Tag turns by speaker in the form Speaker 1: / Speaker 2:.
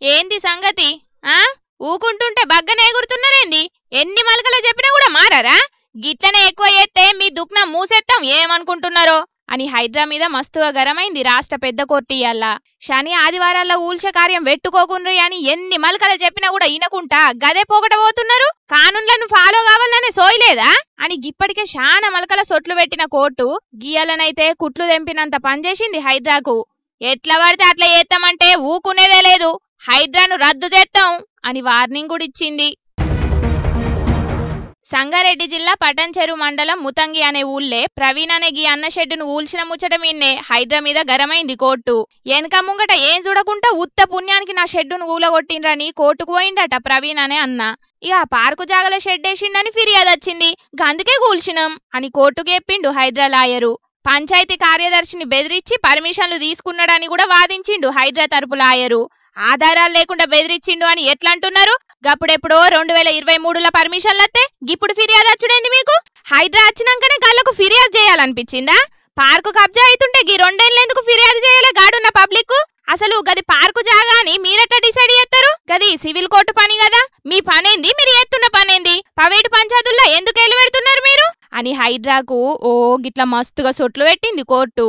Speaker 1: ఏంది సంగతి? ఆ ఊకుంటుంటే బగ్గనే ఎగురుతున్నారేంది? ఎన్ని మలకలు చెప్పినా కూడా మారారా? గిట్లనే ఎక్కువ చేస్తే మీ దుఃఖం మూసేత్తాం ఏమనుకుంటున్నారో అని హైడ్రా మీద మస్తుగా గరమైంది రాష్ట్ర పెద్ద కోర్టు ఇయ్యాల. శని ఆదివారాల్లో ఊల్చ కార్యం వెట్టుకోకుండ్రి అని ఎన్ని మలకలు చెప్పినా కూడా ఇనకుంటా గదే పోగొట్టబోతున్నారు. కానూన్లను ఫాలో కావాలనే సోయలేదా అని గిప్పటికే శానా మలకల సొట్లు పెట్టిన కోర్టు గియ్యాలనైతే కుట్లు తెంపినంత పనిచేసింది హైడ్రాకు. ఎట్లా పడితే అట్లా చేస్తామంటే ఊకునేదే లేదు, హైడ్రాను రద్దు చేస్తాం అని వార్నింగ్ కూడా ఇచ్చింది. సంగారెడ్డి జిల్లా పటంచెరు మండలం ముతంగి అనే ఊళ్ళే ప్రవీణ్ అనే గీ అన్న షెడ్డును ఊల్చిన ముచ్చట మీన్నే హైడ్రా మీద గరమైంది కోర్టు. వెనక ముంగట ఏం చూడకుండా ఉత్త పుణ్యానికి నా షెడ్డును ఊలగొట్టిండ్రని కోర్టుకు పోయిండట ప్రవీణ్ అనే అన్న. ఇక పార్కు జాగల షెడ్ వేసిండని ఫిర్యాదు వచ్చింది, గందుకే కూల్చినాం అని కోర్టుకు చెప్పిండు హైడ్రా లాయరు. పంచాయతీ కార్యదర్శిని బెదిరించి పర్మిషన్లు తీసుకున్నాడని కూడా వాదించిండు హైడ్రా తరపు లాయరు. ఆధారాలు లేకుండా బెదిరించిండు అని ఎట్లంటున్నారు? గప్పుడెప్పుడో 2023లో పర్మిషన్లత్తే గిప్పుడు ఫిర్యాదు వచ్చుడేంది మీకు? హైడ్రా వచ్చినాకనే గల్లకు ఫిర్యాదు చేయాలనిపించిందా? పార్కు కబ్జా అవుతుంటే గీ 2 ఏళ్ళెందుకు ఫిర్యాదు చేయలే గాడున్న పబ్లిక్? అసలు గది పార్కు జాగా అని మీరెట్లా డిసైడ్ చేస్తారు? గది సివిల్ కోర్టు పని కదా, మీ పనేంది, మీరు చేస్తున్న పనేంది? ప్రైవేటు పంచాయతీల్లో ఎందుకు ఎల్లు పెడుతున్నారు మీరు అని హైడ్రాకు గిట్లా మస్తుగా సొట్లు పెట్టింది కోర్టు.